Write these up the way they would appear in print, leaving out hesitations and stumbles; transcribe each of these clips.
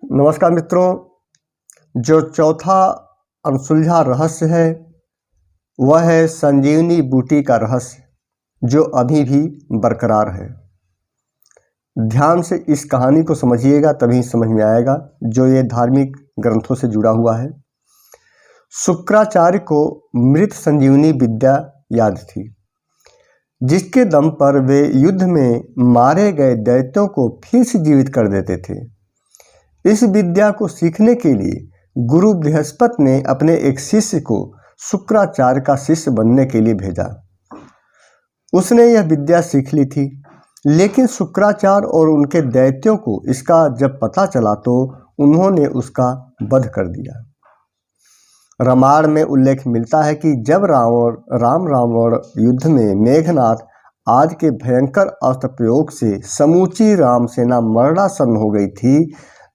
नमस्कार मित्रों। जो चौथा अनसुलझा रहस्य है वह है संजीवनी बूटी का रहस्य, जो अभी भी बरकरार है। ध्यान से इस कहानी को समझिएगा, तभी समझ में आएगा, जो ये धार्मिक ग्रंथों से जुड़ा हुआ है। शुक्राचार्य को मृत संजीवनी विद्या याद थी, जिसके दम पर वे युद्ध में मारे गए दैत्यों को फिर से जीवित कर देते थे। इस विद्या को सीखने के लिए गुरु बृहस्पति ने अपने एक शिष्य को शुक्राचार्य का शिष्य बनने के लिए भेजा। उसने यह विद्या सीख ली थी, लेकिन शुक्राचार्य और उनके दैत्यों को इसका जब पता चला तो उन्होंने उसका वध कर दिया। रामायण में उल्लेख मिलता है कि जब राम रावण युद्ध में मेघनाथ आदि के भयंकर अस्त्र प्रयोग से समूची राम सेना मरणासन्न हो गई थी,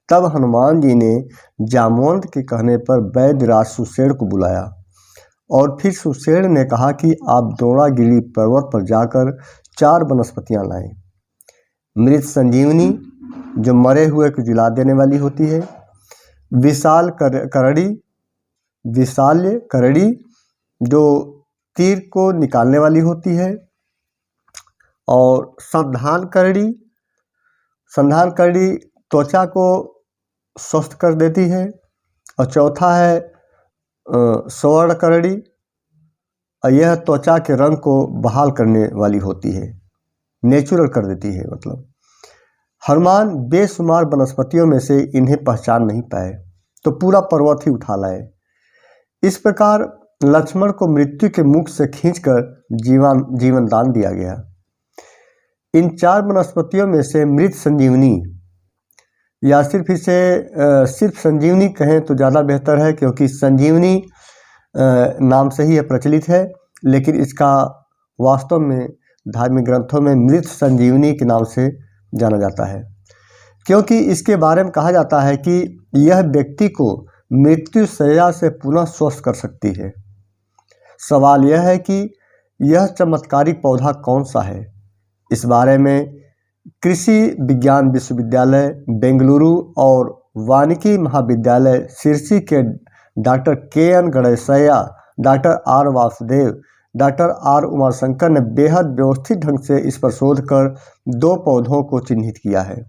तब हनुमान जी ने जामवंत के कहने पर वैद्यराज सुषेण को बुलाया और फिर सुषेण ने कहा कि आप द्रोणागिरी पर्वत पर जाकर 4 वनस्पतियां लाएं। मृत संजीवनी, जो मरे हुए को जिला देने वाली होती है, विशाल्य करड़ी, जो तीर को निकालने वाली होती है, और संधान करड़ी त्वचा को स्वस्थ कर देती है, और चौथा है स्वर्ण करड़ी, यह त्वचा के रंग को बहाल करने वाली होती है, नेचुरल कर देती है। मतलब हनुमान बेशुमार वनस्पतियों में से इन्हें पहचान नहीं पाए तो पूरा पर्वत ही उठा लाए। इस प्रकार लक्ष्मण को मृत्यु के मुख से खींचकर जीवन दान दिया गया। इन 4 वनस्पतियों में से मृत संजीवनी, या सिर्फ संजीवनी कहें तो ज़्यादा बेहतर है, क्योंकि संजीवनी नाम से ही यह प्रचलित है, लेकिन इसका वास्तव में धार्मिक ग्रंथों में मृत संजीवनी के नाम से जाना जाता है, क्योंकि इसके बारे में कहा जाता है कि यह व्यक्ति को मृत्यु शैया से पुनः स्वस्थ कर सकती है। सवाल यह है कि यह चमत्कारिक पौधा कौन सा है। इस बारे में कृषि विज्ञान विश्वविद्यालय बेंगलुरु और वानिकी महाविद्यालय सिरसी के doctor K N. Ganeshaiah, doctor R. Vasudev, doctor R. Umashankar ने बेहद व्यवस्थित ढंग से इस पर शोध कर 2 पौधों को चिन्हित किया है।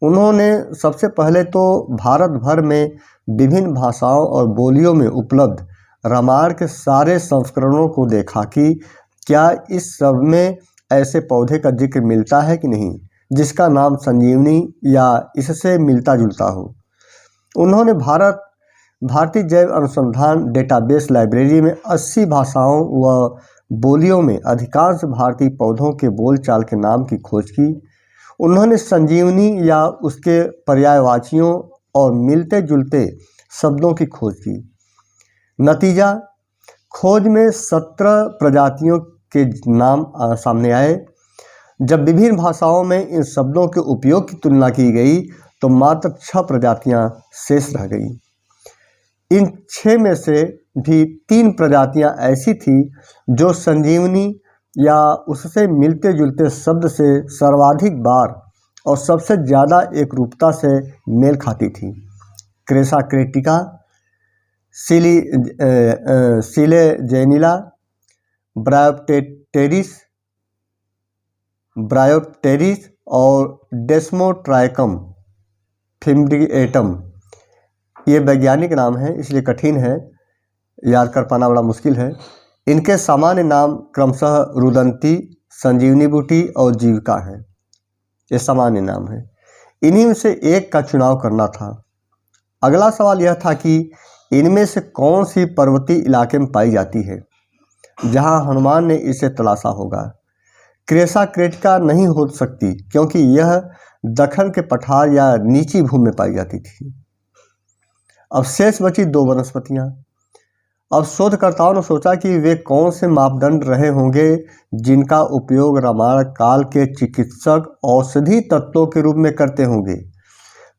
उन्होंने सबसे पहले तो भारत भर में विभिन्न भाषाओं और बोलियों में उपलब्ध रामायण के सारे संस्करणों को देखा कि क्या इस सब में ऐसे पौधे का जिक्र मिलता है कि नहीं, जिसका नाम संजीवनी या इससे मिलता जुलता हो। उन्होंने भारतीय जैव अनुसंधान डेटाबेस लाइब्रेरी में 80 भाषाओं व बोलियों में अधिकांश भारतीय पौधों के बोलचाल के नाम की खोज की। उन्होंने संजीवनी या उसके पर्यायवाचियों और मिलते जुलते शब्दों की खोज की। नतीजा, खोज में 17 प्रजातियों के नाम सामने आए। जब विभिन्न भाषाओं में इन शब्दों के उपयोग की तुलना की गई तो मात्र 6 प्रजातियां शेष रह गई। इन 6 में से भी 3 प्रजातियां ऐसी थी जो संजीवनी या उससे मिलते जुलते शब्द से सर्वाधिक बार और सबसे ज़्यादा एकरूपता से मेल खाती थी। क्रेसा क्रेटिका, सिलेजेनिला, ब्रायोप्टेरिस और डेस्मोट्राइकम फिम्ब्रिएटम। ये वैज्ञानिक नाम है, इसलिए कठिन है, याद कर पाना बड़ा मुश्किल है। इनके सामान्य नाम क्रमशः रुदंती, संजीवनी बूटी और जीविका हैं। ये सामान्य नाम है। इन्हीं में से एक का चुनाव करना था। अगला सवाल यह था कि इनमें से कौन सी पर्वतीय इलाके में पाई जाती है, जहां हनुमान ने इसे तलाशा होगा। क्रेसा क्रेटिका नहीं हो सकती, क्योंकि यह दक्कन के पठार या नीची भूमि में पाई जाती थी। अब शेष बची 2 वनस्पतियां। अब शोधकर्ताओं ने सोचा कि वे कौन से मापदंड रहे होंगे जिनका उपयोग रामायण काल के चिकित्सक औषधि तत्वों के रूप में करते होंगे।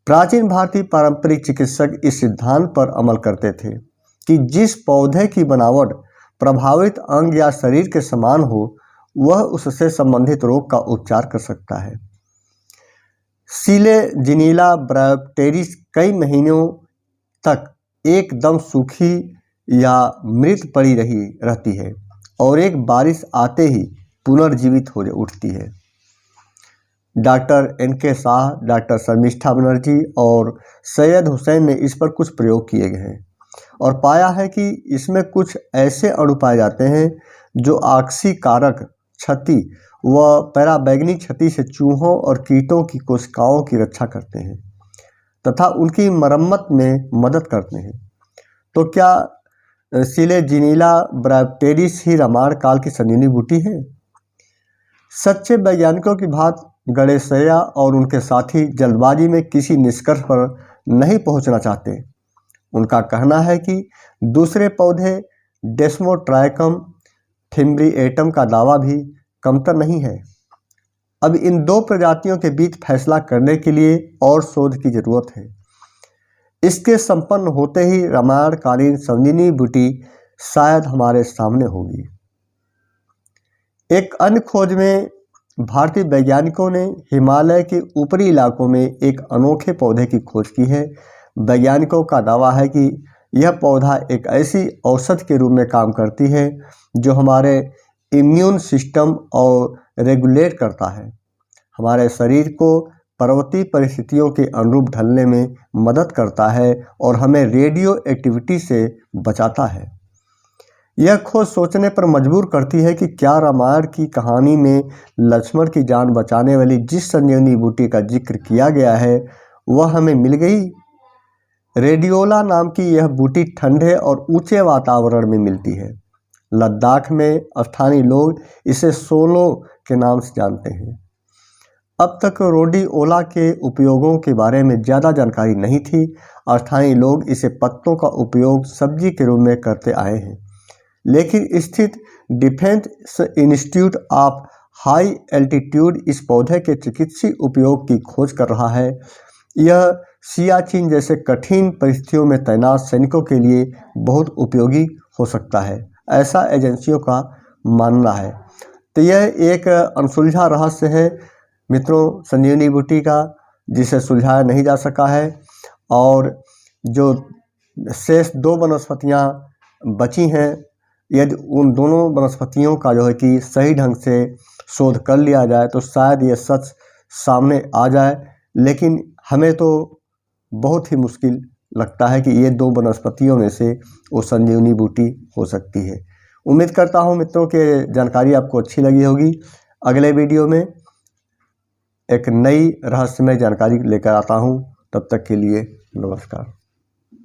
प्राचीन भारतीय पारंपरिक चिकित्सक इस सिद्धांत पर अमल करते थे कि जिस पौधे की बनावट प्रभावित अंग या शरीर के समान हो, वह उससे संबंधित रोग का उपचार कर सकता है। सिलेजिनिला ब्रायोप्टेरिस कई महीनों तक एकदम सूखी या मृत पड़ी रहती है और एक बारिश आते ही पुनर्जीवित हो उठती है। Doctor NK Shah, doctor Sharmishtha Banerjee और सैयद हुसैन ने इस पर कुछ प्रयोग किए गए हैं और पाया है कि इसमें कुछ ऐसे अणु पाए जाते हैं जो ऑक्सीकारक क्षति व पैराबैंगनी क्षति से चूहों और कीटों की कोशिकाओं की रक्षा करते हैं तथा उनकी मरम्मत में मदद करते हैं। तो क्या सिलेजिनिला ब्रायोप्टेरिस ही रामायण काल की संजीवनी बूटी है? सच्चे वैज्ञानिकों की भांति गणेशैया और उनके साथी जल्दबाजी में किसी निष्कर्ष पर नहीं पहुंचना चाहते। उनका कहना है कि दूसरे पौधे डेस्मोट्राइकम फिम्ब्रिएटम का दावा भी कमतर नहीं है। अब इन दो प्रजातियों के बीच फैसला करने के लिए और शोध की जरूरत है। इसके संपन्न होते ही रामायणकालीन संजीवनी बूटी शायद हमारे सामने होगी। एक अन्य खोज में भारतीय वैज्ञानिकों ने हिमालय के ऊपरी इलाकों में एक अनोखे पौधे की खोज की है। वैज्ञानिकों का दावा है कि यह पौधा एक ऐसी औषधि के रूप में काम करती है जो हमारे इम्यून सिस्टम और रेगुलेट करता है, हमारे शरीर को पर्वतीय परिस्थितियों के अनुरूप ढलने में मदद करता है और हमें रेडियो एक्टिविटी से बचाता है। यह खोज सोचने पर मजबूर करती है कि क्या रामायण की कहानी में लक्ष्मण की जान बचाने वाली जिस संजीवनी बूटी का जिक्र किया गया है वह हमें मिल गई। रेडियोला नाम की यह बूटी ठंडे और ऊंचे वातावरण में मिलती है। लद्दाख में स्थानीय लोग इसे सोलो के नाम से जानते हैं। अब तक रोडियोला के उपयोगों के बारे में ज़्यादा जानकारी नहीं थी। स्थानीय लोग इसे पत्तों का उपयोग सब्जी के रूप में करते आए हैं, लेकिन स्थित defence institute of high altitude इस पौधे के चिकित्सीय उपयोग की खोज कर रहा है। यह सियाचिन जैसे कठिन परिस्थितियों में तैनात सैनिकों के लिए बहुत उपयोगी हो सकता है, ऐसा एजेंसियों का मानना है। तो यह एक अनसुलझा रहस्य है मित्रों संजीवनी बूटी का, जिसे सुलझाया नहीं जा सका है। और जो शेष दो वनस्पतियाँ बची हैं, यदि उन दोनों वनस्पतियों का जो है कि सही ढंग से शोध कर लिया जाए तो शायद ये सच सामने आ जाए, लेकिन हमें तो बहुत ही मुश्किल लगता है कि ये दो वनस्पतियों में से वो संजीवनी बूटी हो सकती है। उम्मीद करता हूँ मित्रों कि जानकारी आपको अच्छी लगी होगी। अगले वीडियो में एक नई रहस्यमय जानकारी लेकर आता हूँ। तब तक के लिए नमस्कार।